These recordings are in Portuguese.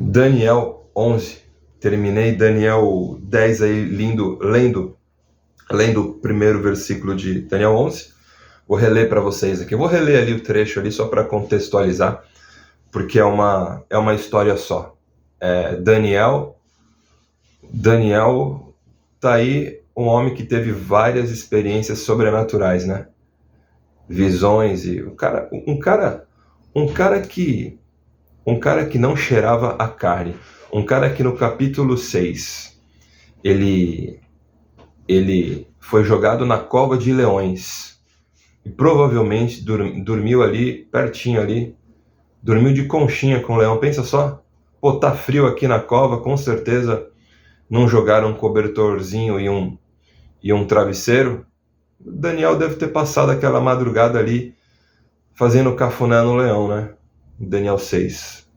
Daniel 11. Terminei Daniel 10 aí lendo o primeiro versículo de Daniel 11. Vou reler para vocês aqui. Eu vou reler ali o trecho ali só para contextualizar, porque é uma história só. Daniel tá aí, um homem que teve várias experiências sobrenaturais, né? Visões e um cara que não cheirava a carne, um cara que no capítulo 6 ele foi jogado na cova de leões e provavelmente dormiu ali pertinho ali, dormiu de conchinha com o leão. Pensa só, pô, tá frio aqui na cova, com certeza não jogaram um cobertorzinho e um travesseiro. Daniel deve ter passado aquela madrugada ali fazendo cafuné no leão, né? Daniel 6.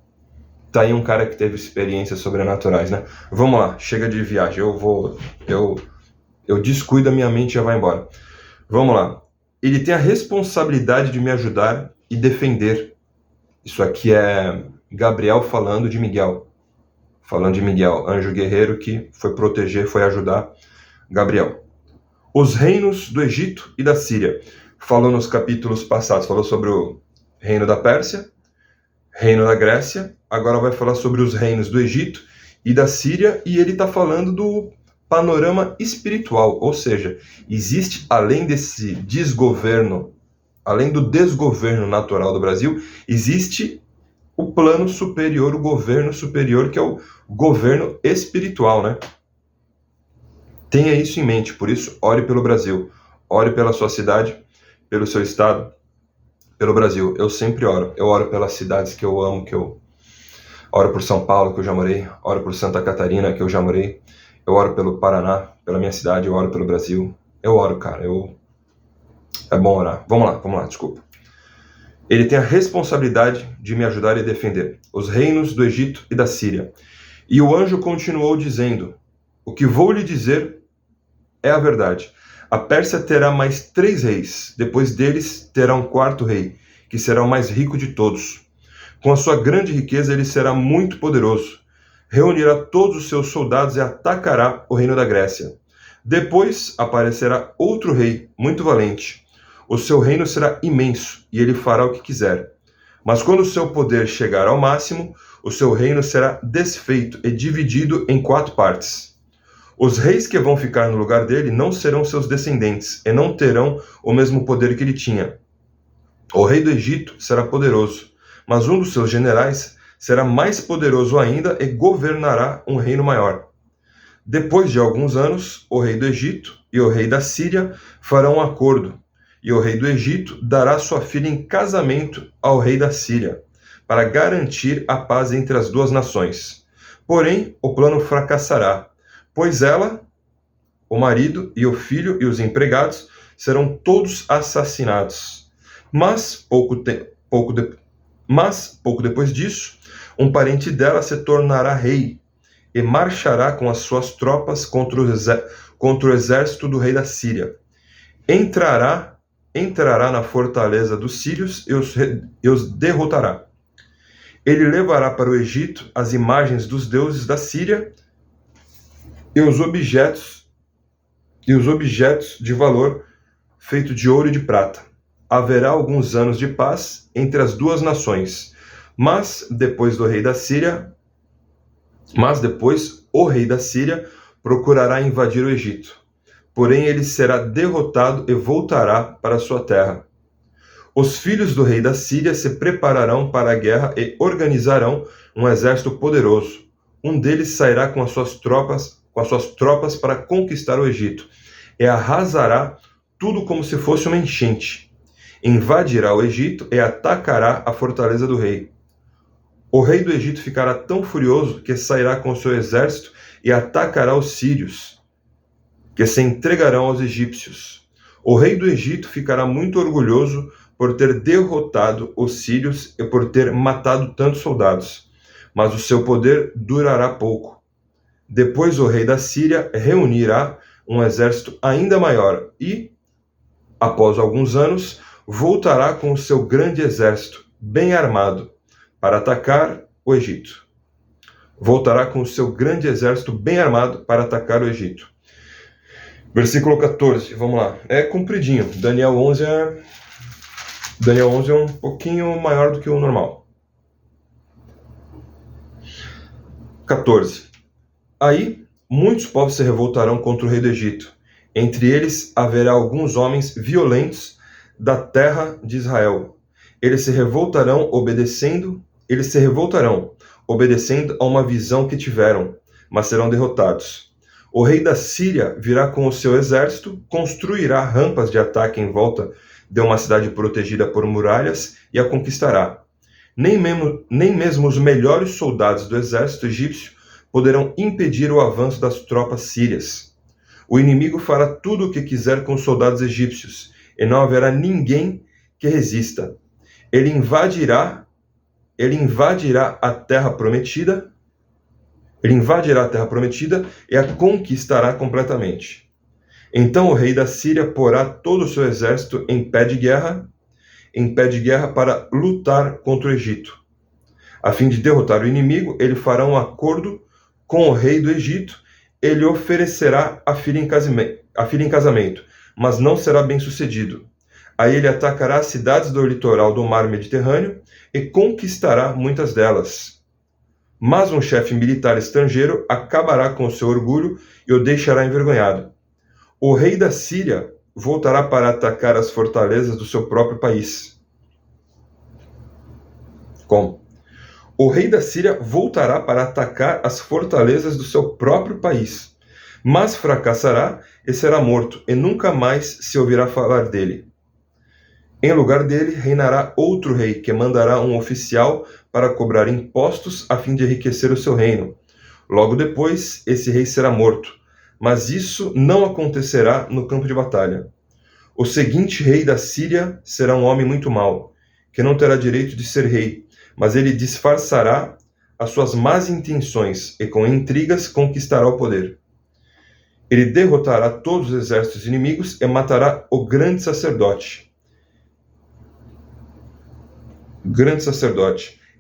Tá aí um cara que teve experiências sobrenaturais, né? Vamos lá, chega de viagem. Eu descuido a minha mente e já vai embora. Vamos lá. Ele tem a responsabilidade de me ajudar e defender. Isso aqui é Gabriel falando de Miguel. Falando de Miguel, anjo guerreiro que foi proteger, foi ajudar Gabriel. Os reinos do Egito e da Síria. Falou nos capítulos passados, falou sobre o reino da Pérsia, reino da Grécia. Agora vai falar sobre os reinos do Egito e da Síria, e ele está falando do panorama espiritual, ou seja, existe além desse desgoverno, além do desgoverno natural do Brasil, existe o plano superior, o governo superior, que é o governo espiritual, né? Tenha isso em mente, por isso, ore pelo Brasil, ore pela sua cidade, pelo seu estado, pelo Brasil. Eu sempre oro, eu oro pelas cidades que eu amo, oro por São Paulo, que eu já morei, oro por Santa Catarina, que eu já morei, eu oro pelo Paraná, pela minha cidade, eu oro pelo Brasil, eu oro, cara, é bom orar. Vamos lá, desculpa. Ele tem a responsabilidade de me ajudar e defender os reinos do Egito e da Síria. E o anjo continuou dizendo: o que vou lhe dizer é a verdade. A Pérsia terá mais 3 reis, depois deles terá um 4º rei, que será o mais rico de todos. Com a sua grande riqueza ele será muito poderoso. Reunirá todos os seus soldados e atacará o reino da Grécia. Depois aparecerá outro rei, muito valente. O seu reino será imenso e ele fará o que quiser. Mas quando o seu poder chegar ao máximo, o seu reino será desfeito e dividido em 4 partes. Os reis que vão ficar no lugar dele não serão seus descendentes e não terão o mesmo poder que ele tinha. O rei do Egito será poderoso, mas um dos seus generais será mais poderoso ainda e governará um reino maior. Depois de alguns anos, o rei do Egito e o rei da Síria farão um acordo, e o rei do Egito dará sua filha em casamento ao rei da Síria, para garantir a paz entre as duas nações. Porém, o plano fracassará, pois ela, o marido e o filho e os empregados serão todos assassinados. Mas pouco depois disso, um parente dela se tornará rei e marchará com as suas tropas contra o exército do rei da Síria. Entrará na fortaleza dos sírios e os derrotará. Ele levará para o Egito as imagens dos deuses da Síria e os objetos de valor feito de ouro e de prata. Haverá alguns anos de paz entre as duas nações, mas depois o rei da Síria procurará invadir o Egito. Porém, ele será derrotado e voltará para sua terra. Os filhos do rei da Síria se prepararão para a guerra e organizarão um exército poderoso. Um deles sairá com as suas tropas para conquistar o Egito e arrasará tudo como se fosse uma enchente. Invadirá o Egito e atacará a fortaleza do rei. O rei do Egito ficará tão furioso que sairá com seu exército e atacará os sírios, que se entregarão aos egípcios. O rei do Egito ficará muito orgulhoso por ter derrotado os sírios e por ter matado tantos soldados, mas o seu poder durará pouco. Depois o rei da Síria reunirá um exército ainda maior e, após alguns anos, voltará com o seu grande exército, bem armado, para atacar o Egito. voltará com o seu grande exército bem armado para atacar o Egito. Versículo 14, vamos lá. É compridinho. Daniel 11 é um pouquinho maior do que o normal. 14. Aí muitos povos se revoltarão contra o rei do Egito. Entre eles haverá alguns homens violentos da terra de Israel. Eles se revoltarão obedecendo a uma visão que tiveram, mas serão derrotados. O rei da Síria virá com o seu exército, construirá rampas de ataque em volta de uma cidade protegida por muralhas e a conquistará. Nem mesmo os melhores soldados do exército egípcio poderão impedir o avanço das tropas sírias. O inimigo fará tudo o que quiser com os soldados egípcios, e não haverá ninguém que resista. Ele invadirá a terra prometida, e a conquistará completamente. Então o rei da Síria porá todo o seu exército em pé de guerra para lutar contra o Egito. A fim de derrotar o inimigo, ele fará um acordo com o rei do Egito. Ele oferecerá a filha em casamento, mas não será bem sucedido. Aí ele atacará as cidades do litoral do mar Mediterrâneo e conquistará muitas delas. Mas um chefe militar estrangeiro acabará com o seu orgulho e o deixará envergonhado. O rei da Síria voltará para atacar as fortalezas do seu próprio país. Como? O rei da Síria voltará para atacar as fortalezas do seu próprio país, mas fracassará e será morto, e nunca mais se ouvirá falar dele. Em lugar dele, reinará outro rei, que mandará um oficial para cobrar impostos a fim de enriquecer o seu reino. Logo depois, esse rei será morto, mas isso não acontecerá no campo de batalha. O seguinte rei da Síria será um homem muito mau, que não terá direito de ser rei, mas ele disfarçará as suas más intenções e com intrigas conquistará o poder. Ele derrotará todos os exércitos inimigos e matará o grande sacerdote.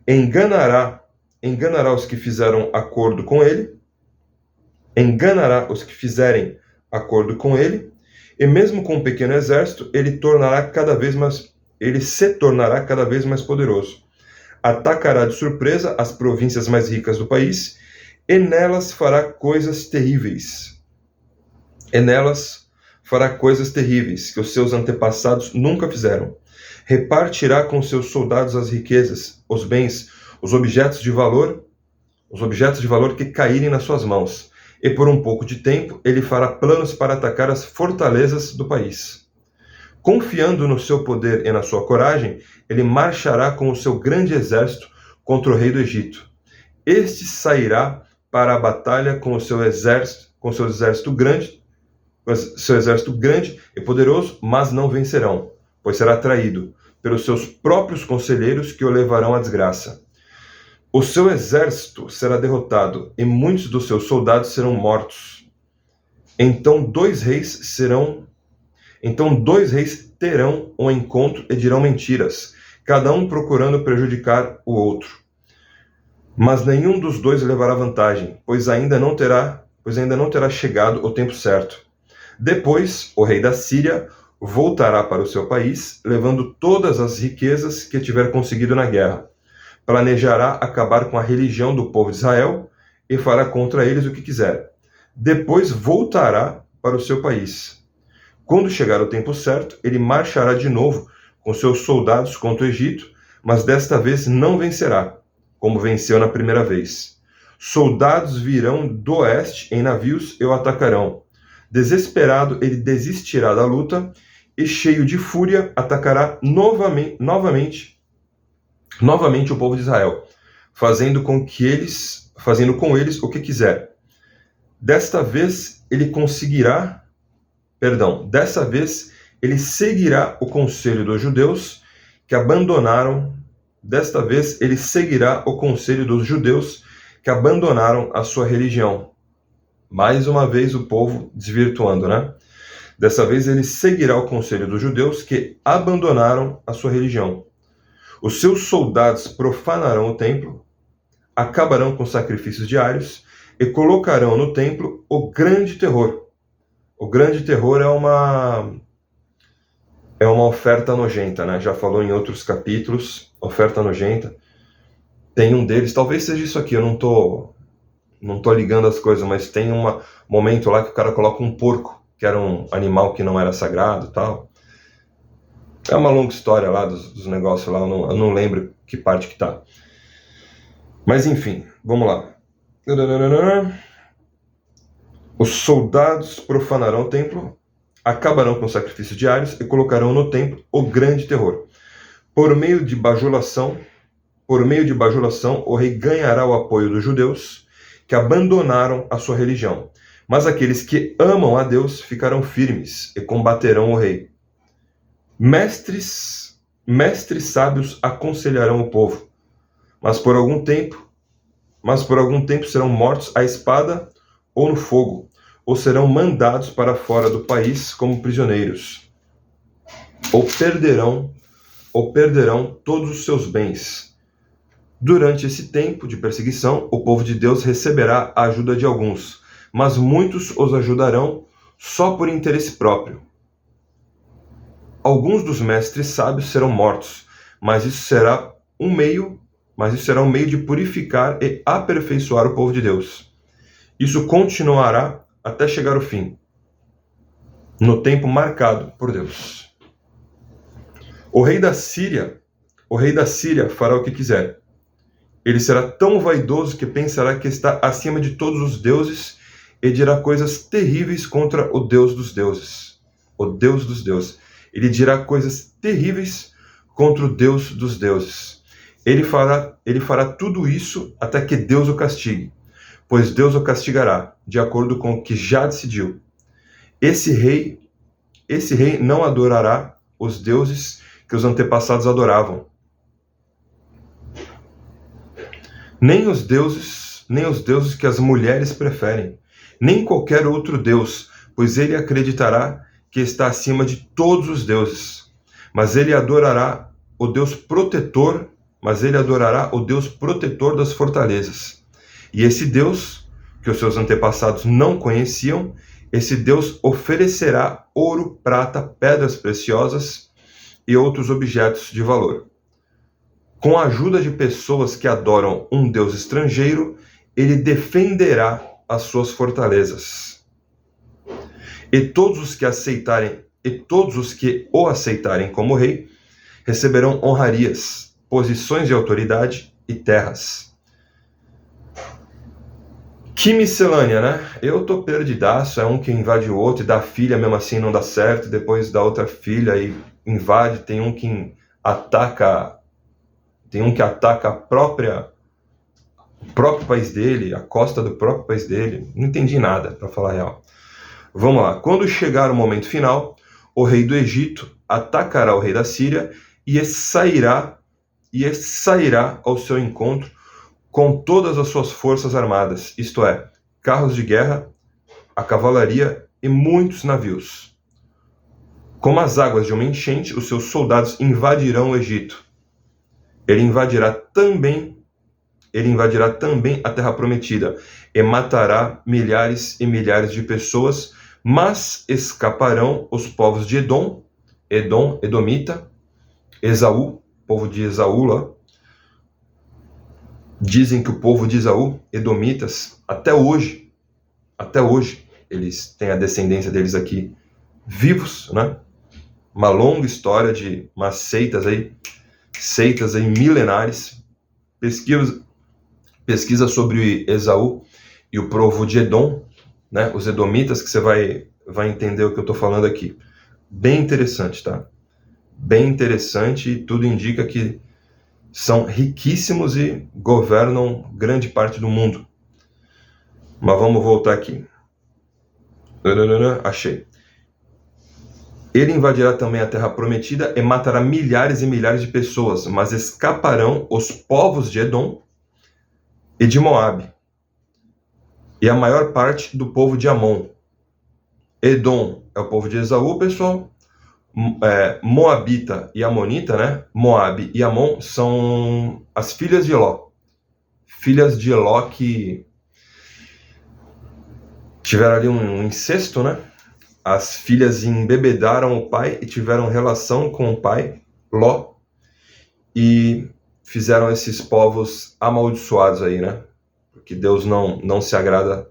Enganará os que fizeram acordo com ele. Enganará os que fizerem acordo com ele. E mesmo com um pequeno exército, ele se tornará cada vez mais poderoso. Atacará de surpresa as províncias mais ricas do país, e nelas fará coisas terríveis. Que os seus antepassados nunca fizeram. Repartirá com seus soldados as riquezas, os bens, os objetos de valor que caírem nas suas mãos. E por um pouco de tempo, ele fará planos para atacar as fortalezas do país. Confiando no seu poder e na sua coragem, ele marchará com o seu grande exército contra o rei do Egito. Este sairá para a batalha com seu exército grande e poderoso, mas não vencerão, pois será traído pelos seus próprios conselheiros que o levarão à desgraça. O seu exército será derrotado e muitos dos seus soldados serão mortos. Então dois reis terão um encontro e dirão mentiras, cada um procurando prejudicar o outro. Mas nenhum dos dois levará vantagem, pois ainda não terá chegado o tempo certo. Depois, o rei da Síria voltará para o seu país, levando todas as riquezas que tiver conseguido na guerra. Planejará acabar com a religião do povo de Israel e fará contra eles o que quiser. Depois voltará para o seu país. Quando chegar o tempo certo, ele marchará de novo com seus soldados contra o Egito, mas desta vez não vencerá, como venceu na primeira vez. Soldados virão do oeste em navios e o atacarão. Desesperado, ele desistirá da luta e, cheio de fúria, atacará novamente o povo de Israel, fazendo com eles o que quiser. Desta vez ele seguirá o conselho dos judeus que abandonaram a sua religião. Mais uma vez o povo desvirtuando, né? Dessa vez ele seguirá o conselho dos judeus que abandonaram a sua religião. Os seus soldados profanarão o templo, acabarão com sacrifícios diários e colocarão no templo o grande terror. O grande terror é uma oferta nojenta, né? Já falou em outros capítulos, oferta nojenta. Tem um deles, talvez seja isso aqui, eu não tô ligando as coisas, mas tem um momento lá que o cara coloca um porco, que era um animal que não era sagrado e tal. É uma longa história lá dos negócios lá, eu não lembro que parte que tá. Mas enfim, vamos lá. Os soldados profanarão o templo, acabarão com os sacrifícios diários e colocarão no templo o grande terror. Por meio de bajulação, o rei ganhará o apoio dos judeus que abandonaram a sua religião. Mas aqueles que amam a Deus ficarão firmes e combaterão o rei. Mestres sábios aconselharão o povo, mas por algum tempo serão mortos à espada ou no fogo, ou serão mandados para fora do país como prisioneiros, ou perderão todos os seus bens. Durante esse tempo de perseguição, o povo de Deus receberá a ajuda de alguns, mas muitos os ajudarão só por interesse próprio. Alguns dos mestres sábios serão mortos, mas isso será um meio de purificar e aperfeiçoar o povo de Deus. Isso continuará até chegar ao fim, no tempo marcado por Deus. O rei da Síria fará o que quiser. Ele será tão vaidoso que pensará que está acima de todos os deuses e dirá coisas terríveis contra o Deus dos deuses. O Deus dos deuses. Ele dirá coisas terríveis contra o Deus dos deuses. Ele fará tudo isso até que Deus o castigue, pois Deus o castigará, de acordo com o que já decidiu. Esse rei não adorará os deuses que os antepassados adoravam, nem os deuses que as mulheres preferem, nem qualquer outro deus, pois ele acreditará que está acima de todos os deuses. Mas ele adorará o Deus protetor das fortalezas. E esse Deus, que os seus antepassados não conheciam, esse Deus oferecerá ouro, prata, pedras preciosas e outros objetos de valor. Com a ajuda de pessoas que adoram um Deus estrangeiro, ele defenderá as suas fortalezas. E todos os que o aceitarem como rei receberão honrarias, posições de autoridade e terras. Que miscelânea, né? Eu tô perdidaço, é um que invade o outro e dá filha, mesmo assim não dá certo, depois dá outra filha e invade, tem um que ataca o próprio país dele, a costa do próprio país dele. Não entendi nada, para falar a real. Vamos lá. Quando chegar o momento final, o rei do Egito atacará o rei da Síria e sairá ao seu encontro com todas as suas forças armadas, isto é, carros de guerra, a cavalaria e muitos navios. Como as águas de uma enchente, os seus soldados invadirão o Egito. Ele invadirá também a terra prometida e matará milhares e milhares de pessoas, mas escaparão os povos de Edomita, Esaú, povo de Esaú lá. Dizem que o povo de Esaú, Edomitas, até hoje, eles têm a descendência deles aqui vivos, né? Uma longa história de umas seitas aí milenares. Pesquisa sobre Esaú e o povo de Edom, né? Os Edomitas, que você vai entender o que eu estou falando aqui. Bem interessante, tá? Bem interessante, e tudo indica que são riquíssimos e governam grande parte do mundo. Mas vamos voltar aqui. Achei. Ele invadirá também a terra prometida e matará milhares e milhares de pessoas, mas escaparão os povos de Edom e de Moabe, e a maior parte do povo de Amon. Edom é o povo de Esaú, pessoal. Moabita e Amonita, né? Moabe e Amon são as filhas de Ló. filhas de Ló que tiveram ali um incesto, né? As filhas embebedaram o pai e tiveram relação com o pai, Ló, e fizeram esses povos amaldiçoados aí, né? Porque Deus não se agrada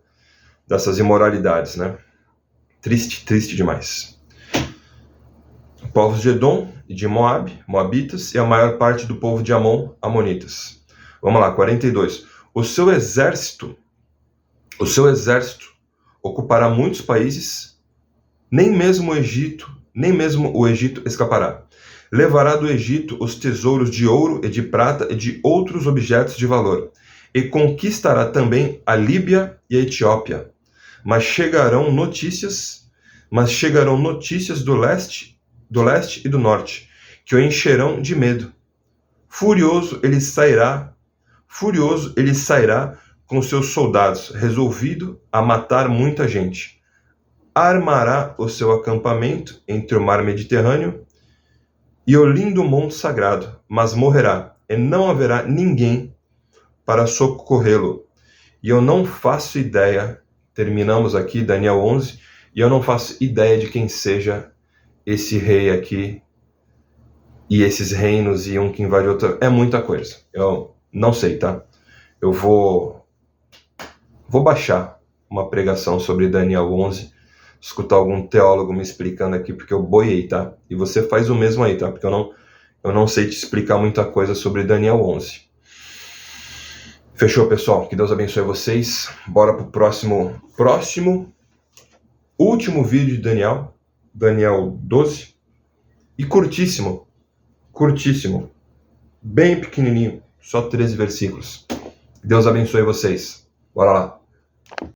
dessas imoralidades, né? Triste, triste demais. Povos de Edom e de Moab, Moabitas, e a maior parte do povo de Amon, Amonitas. Vamos lá, 42. O seu exército ocupará muitos países, nem mesmo o Egito escapará. Levará do Egito os tesouros de ouro e de prata e de outros objetos de valor, e conquistará também a Líbia e a Etiópia. Mas chegarão notícias do leste e do norte, que o encherão de medo. Furioso ele sairá com seus soldados, resolvido a matar muita gente. Armará o seu acampamento entre o mar Mediterrâneo e o lindo monte sagrado, mas morrerá, e não haverá ninguém para socorrê-lo. E eu não faço ideia, terminamos aqui Daniel 11, e eu não faço ideia de quem seja esse rei aqui, e esses reinos, e um que invade outro. É muita coisa, eu não sei, tá? Eu vou baixar uma pregação sobre Daniel 11, escutar algum teólogo me explicando aqui, porque eu boiei, tá? E você faz o mesmo aí, tá? Porque eu não sei te explicar muita coisa sobre Daniel 11. Fechou, pessoal? Que Deus abençoe vocês. Bora pro último vídeo de Daniel 12. E curtíssimo, bem pequenininho, só 13 versículos. Deus abençoe vocês. Bora lá.